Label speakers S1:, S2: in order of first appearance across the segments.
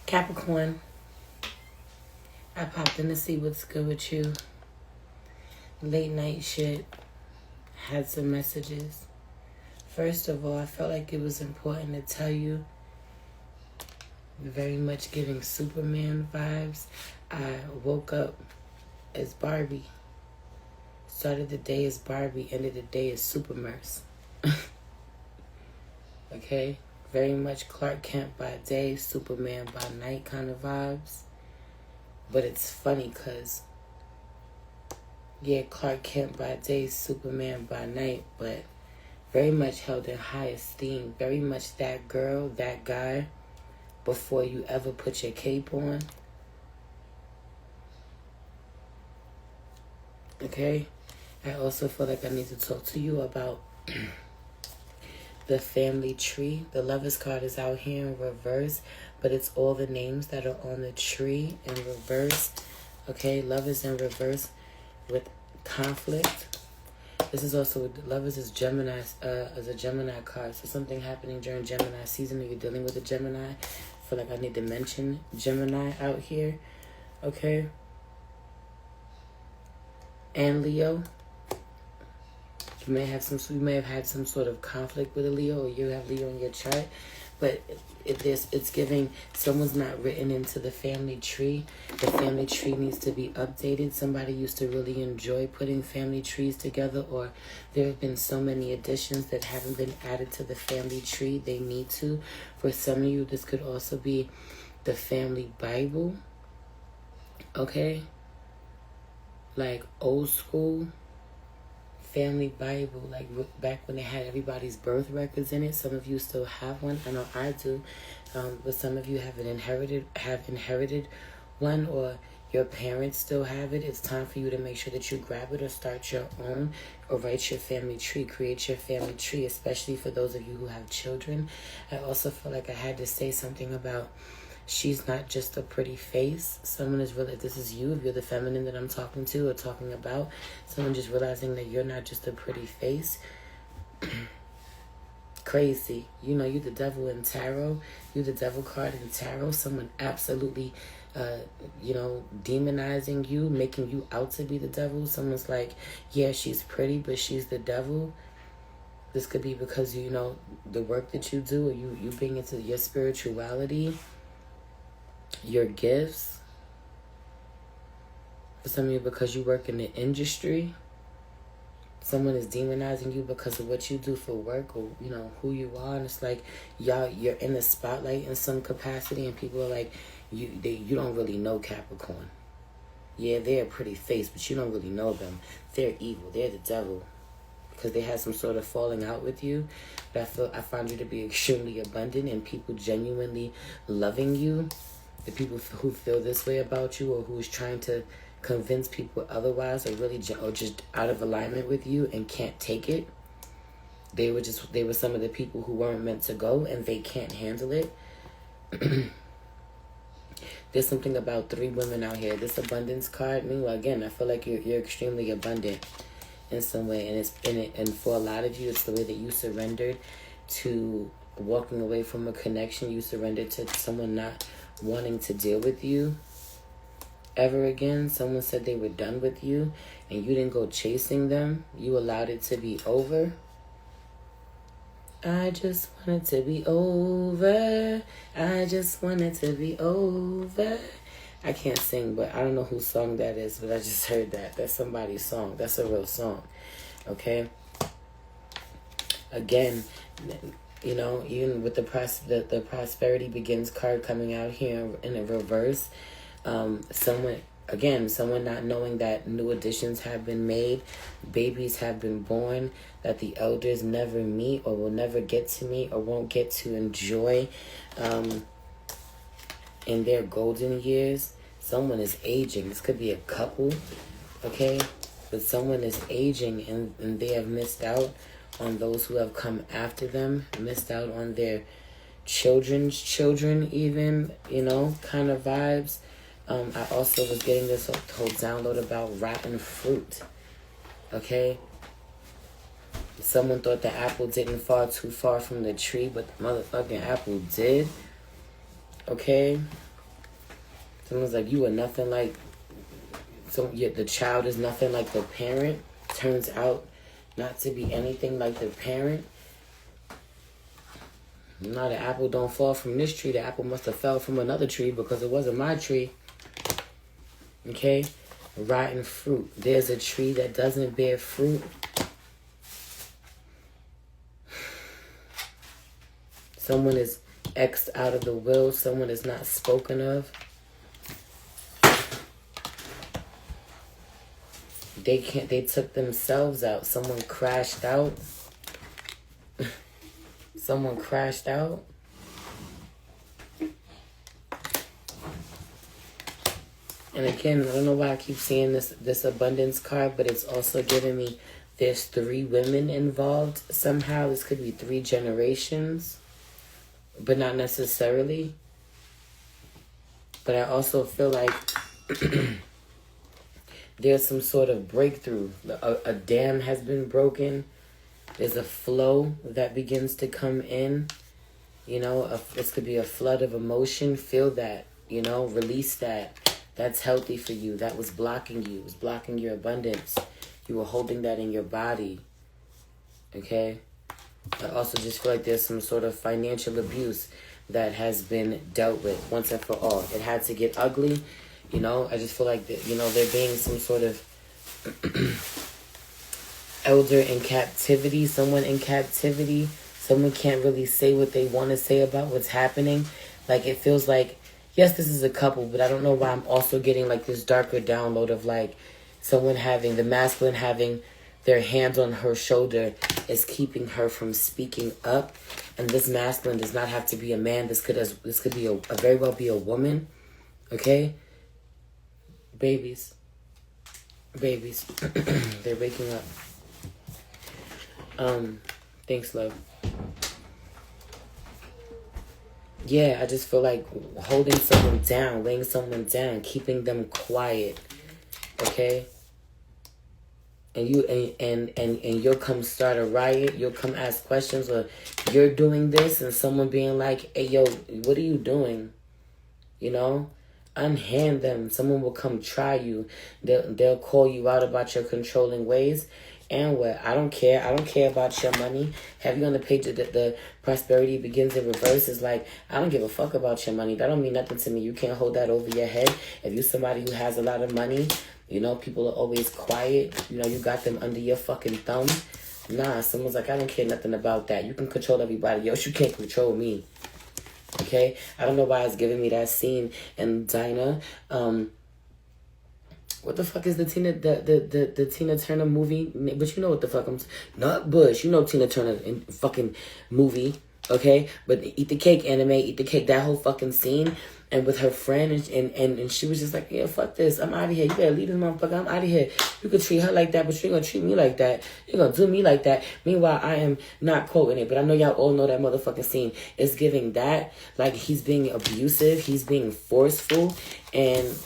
S1: Capricorn, I popped in to see what's good with you. Late night shit. Had some messages. First of all, I felt like it was important to tell you, very much giving Superman vibes. I woke up as Barbie. Started the day as Barbie, ended the day as Supermerce. Okay? Very much Clark Kent by day, Superman by night kind of vibes. But it's funny because, yeah, Clark Kent by day, Superman by night, but very much held in high esteem. Very much that girl, that guy, before you ever put your cape on. Okay? I also feel like I need to talk to you about the family tree. The Lovers card is out here in reverse, but it's all the names that are on the tree in reverse. Okay, Lovers in reverse with conflict. This is also, Lovers is Gemini, is a Gemini card. So something happening during Gemini season, or you're dealing with a Gemini. I feel like I need to mention Gemini out here. Okay. And Leo. You may have had some sort of conflict with a Leo, or you have Leo in your chart, but it's giving someone's not written into the family tree. The family tree needs to be updated. Somebody used to really enjoy putting family trees together, or there have been so many additions that haven't been added to the family tree. They need to. For some of you, this could also be the family Bible. Okay? Like old school family Bible, like back when they had everybody's birth records in it. Some of you still have one. I know I do, but some of you have inherited one, or your parents still have it. It's time for you to make sure that you grab it or start your own, or write your family tree, create your family tree, especially for those of you who have children. I also feel like I had to say something about she's not just a pretty face. Someone is really, if this is you, if you're the feminine that I'm talking to or talking about, someone just realizing that you're not just a pretty face. Crazy. You know, you're the devil in tarot. You're the devil card in tarot. Someone absolutely, demonizing you, making you out to be the devil. Someone's like, yeah, she's pretty, but she's the devil. This could be because, the work that you do, or you bring into your spirituality, your gifts. For some of you, because you work in the industry, someone is demonizing you because of what you do for work, or who you are, and it's like you're in the spotlight in some capacity, and people are like, you don't really know Capricorn. Yeah, they're a pretty face, but you don't really know them. They're evil. They're the devil, because they had some sort of falling out with you. But I find you to be extremely abundant, and people genuinely loving you. The people who feel this way about you, or who's trying to convince people otherwise, or just out of alignment with you and can't take it. They were some of the people who weren't meant to go, and they can't handle it. There's something about 3 women out here. This abundance card, meanwhile, again, I feel like you're extremely abundant in some way, and for a lot of you, it's the way that you surrendered to walking away from a connection. You surrendered to someone not wanting to deal with you ever again. Someone said they were done with you, and you didn't go chasing them. You allowed it to be over. I just want it to be over. I just want it to be over. I can't sing, but I don't know whose song that is, but I just heard that. That's somebody's song. That's a real song. Okay? Again, even with the prosperity begins card coming out here in a reverse, someone not knowing that new additions have been made, babies have been born that the elders never meet, or will never get to meet, or won't get to enjoy in their golden years. Someone is aging. This could be a couple, okay? But someone is aging, and they have missed out on those who have come after them, missed out on their children's children even, kind of vibes. I also was getting this whole download about rotten fruit, okay? Someone thought the apple didn't fall too far from the tree, but the motherfucking apple did, okay? Someone's like, you are nothing like... So yet the child is nothing like the parent. Turns out not to be anything like the parent. Now the apple don't fall from this tree. The apple must have fell from another tree because it wasn't my tree. Okay? Rotten fruit. There's a tree that doesn't bear fruit. Someone is X'd out of the will. Someone is not spoken of. They took themselves out. Someone crashed out. Someone crashed out. And again, I don't know why I keep seeing this abundance card, but it's also giving me there's 3 women involved somehow. This could be 3 generations, but not necessarily. But I also feel like there's some sort of breakthrough. A dam has been broken. There's a flow that begins to come in. You know, this could be a flood of emotion. Feel that, you know, release that. That's healthy for you. That was blocking you. It was blocking your abundance. You were holding that in your body. Okay? I also just feel like there's some sort of financial abuse that has been dealt with once and for all. It had to get ugly. You know, I just feel like, that, you know, there being some sort of elder in captivity, someone in captivity. Someone can't really say what they want to say about what's happening. Like, it feels like, yes, this is a couple, but I don't know why I'm also getting like this darker download of like someone having, the masculine having their hand on her shoulder is keeping her from speaking up. And this masculine does not have to be a man. This could be a very well be a woman. Okay? Babies. They're waking up. Thanks, love. Yeah, I just feel like holding someone down, laying someone down, keeping them quiet. Okay? And you'll come start a riot, you'll come ask questions, or you're doing this and someone being like, hey yo, what are you doing? You know? Unhand them. Someone will come try you. They'll call you out about your controlling ways. And what? I don't care. I don't care about your money. Have you on the page that the prosperity begins in reverse is like, I don't give a fuck about your money. That don't mean nothing to me. You can't hold that over your head. If you're somebody who has a lot of money, you know, people are always quiet. You know, you got them under your fucking thumb. Nah, someone's like, I don't care nothing about that. You can control everybody else. You can't control me. Okay? I don't know why it's giving me that scene in Dinah. What the fuck is the Tina Turner movie? But you know what the fuck I'm... Not Bush. You know Tina Turner in fucking movie. Okay? But Eat the Cake anime, Eat the Cake, that whole fucking scene. And with her friend, and she was just like, yeah, fuck this. I'm out of here. You better leave this motherfucker. I'm out of here. You could treat her like that, but you're going to treat me like that. You're going to do me like that. Meanwhile, I am not quoting it, but I know y'all all know that motherfucking scene. It's giving that. Like, he's being abusive. He's being forceful. And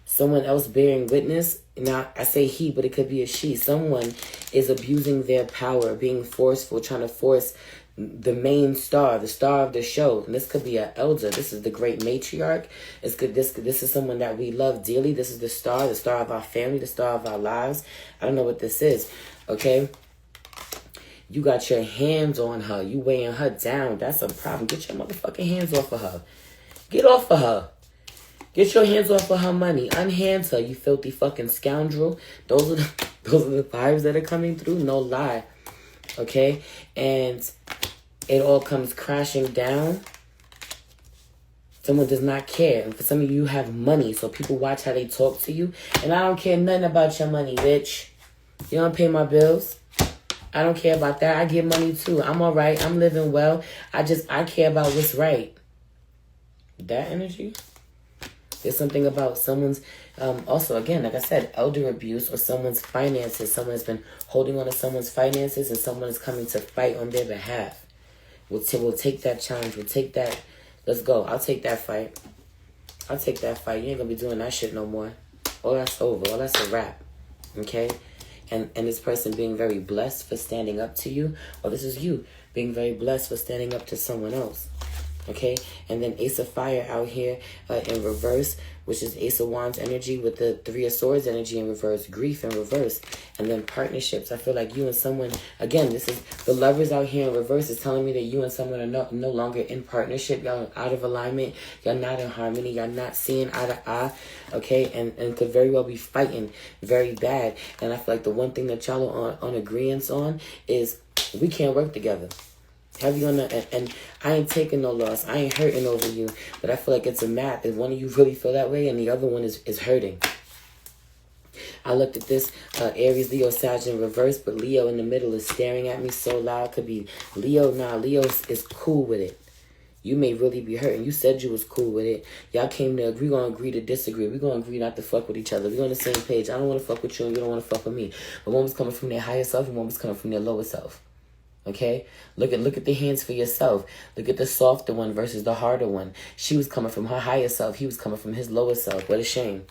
S1: someone else bearing witness. Now, I say he, but it could be a she. Someone is abusing their power, being forceful, trying to force the main star, the star of the show. And this could be an elder. This is the great matriarch. This is someone that we love dearly. This is the star of our family, the star of our lives. I don't know what this is. Okay? You got your hands on her. You weighing her down. That's a problem. Get your motherfucking hands off of her. Get off of her. Get your hands off of her money. Unhand her, you filthy fucking scoundrel. Those are the vibes that are coming through. No lie. Okay? And it all comes crashing down. Someone does not care. And for some of you have money, so people watch how they talk to you. And I don't care nothing about your money, bitch. You don't pay my bills. I don't care about that. I get money too. I'm all right. I'm living well. I care about what's right. That energy? There's something about someone's, also, again, like I said, elder abuse or someone's finances. Someone has been holding on to someone's finances and someone is coming to fight on their behalf. We'll take that challenge. We'll take that. Let's go. I'll take that fight. I'll take that fight. You ain't going to be doing that shit no more. All that's over. All that's a wrap. Okay? And this person being very blessed for standing up to you. Or this is you being very blessed for standing up to someone else. Okay, and then Ace of Fire out here in reverse, which is Ace of Wands energy with the Three of Swords energy in reverse, grief in reverse, and then partnerships. I feel like you and someone, again, this is the Lovers out here in reverse is telling me that you and someone are no longer in partnership. Y'all are out of alignment. Y'all not in harmony. Y'all not seeing eye to eye. Okay, and could very well be fighting very bad. And I feel like the one thing that y'all are on agreement on is we can't work together. Heavy on the, and I ain't taking no loss. I ain't hurting over you. But I feel like it's a map. If one of you really feel that way and the other one is hurting. I looked at this Aries, Leo, Sag in reverse, but Leo in the middle is staring at me so loud. Could be Leo. Nah, Leo is cool with it. You may really be hurting. You said you was cool with it. Y'all came to agree. We're going to agree to disagree. We're going to agree not to fuck with each other. We're on the same page. I don't want to fuck with you and you don't want to fuck with me. But one was coming from their higher self and one was coming from their lower self. Okay, look at the hands for yourself. Look at the softer one versus the harder one. She was coming from her higher self. He was coming from his lower self. What a shame.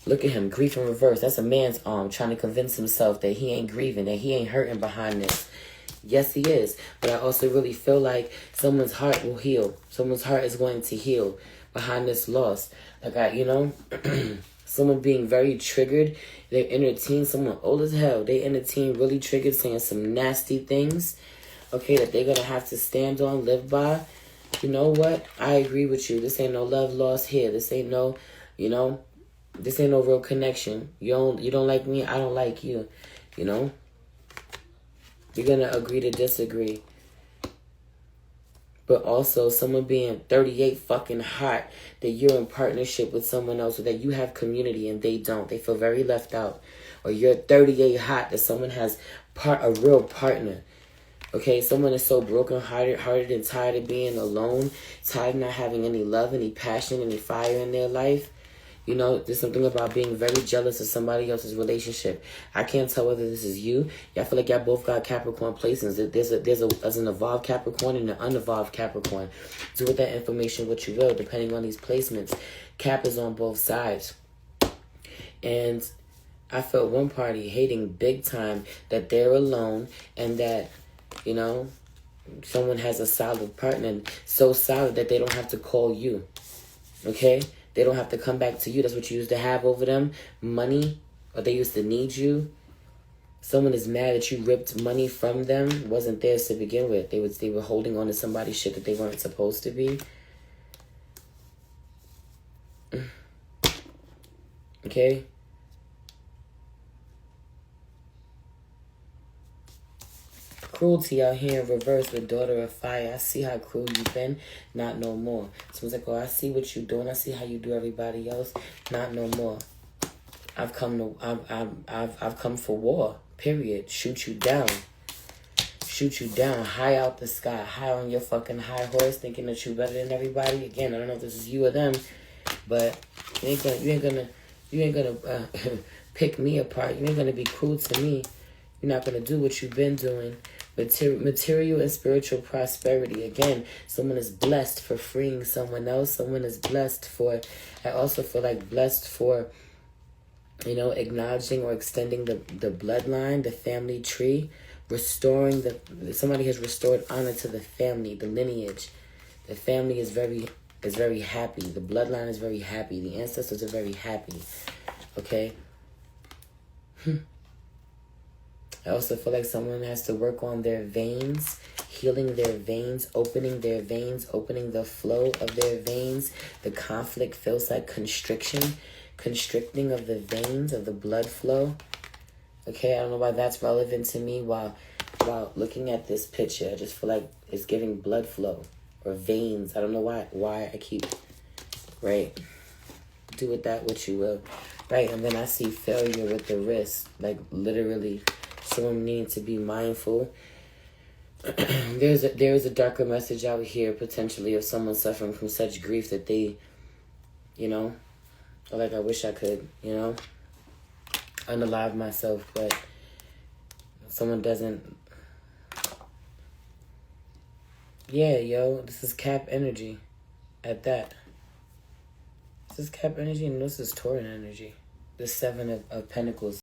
S1: Look at him, grief in reverse. That's a man's arm trying to convince himself that he ain't grieving, that he ain't hurting behind this. Yes, he is. But I also really feel like someone's heart will heal. Someone's heart is going to heal behind this loss. Like someone being very triggered. Their inner teen, someone old as hell. They inner teen really triggered, saying some nasty things. Okay, that they're going to have to stand on, live by. You know what? I agree with you. This ain't no love lost here. This ain't no, this ain't no real connection. You don't like me, I don't like you. You're going to agree to disagree. But also someone being 38 fucking hot, that you're in partnership with someone else, or that you have community and they don't. They feel very left out. Or you're 38 hot that someone has a real partner. Okay, someone is so broken-hearted and tired of being alone, tired of not having any love, any passion, any fire in their life. There's something about being very jealous of somebody else's relationship. I can't tell whether this is you. Y'all feel like y'all both got Capricorn placements. There's an evolved Capricorn and an unevolved Capricorn. Do with that information what you will, depending on these placements. Cap is on both sides. And I felt one party hating big time that they're alone and that, someone has a solid partner. So solid that they don't have to call you. Okay? They don't have to come back to you. That's what you used to have over them. Money. Or they used to need you. Someone is mad that you ripped money from them. Wasn't theirs to begin with. They were holding on to somebody's shit that they weren't supposed to be. Okay? Cruelty out here in reverse with Daughter of Fire. I see how cruel you've been. Not no more. Someone's like, oh, I see what you're doing. I see how you do everybody else. Not no more. I've come for war. Period. Shoot you down. Shoot you down. High out the sky. High on your fucking high horse, thinking that you're better than everybody. Again, I don't know if this is you or them, but you ain't gonna pick me apart. You ain't gonna be cruel to me. You're not gonna do what you've been doing. Material and spiritual prosperity. Again, someone is blessed for freeing someone else. Someone is blessed for, I also feel like blessed for, acknowledging or extending the bloodline, the family tree, restoring somebody has restored honor to the family, the lineage. The family is very happy. The bloodline is very happy. The ancestors are very happy. Okay? I also feel like someone has to work on their veins, healing their veins, opening their veins, opening the flow of their veins. The conflict feels like constricting of the veins, of the blood flow. Okay, I don't know why that's relevant to me while looking at this picture. I just feel like it's giving blood flow or veins. I don't know why I keep, right? Do with that what you will. Right, and then I see failure with the wrist, like literally. Someone needs to be mindful. There is a darker message out here potentially of someone suffering from such grief that they, like I wish I could, unalive myself, but someone doesn't. Yeah, yo, this is Cap energy at that. This is Cap energy and this is Tauran energy. The Seven of Pentacles.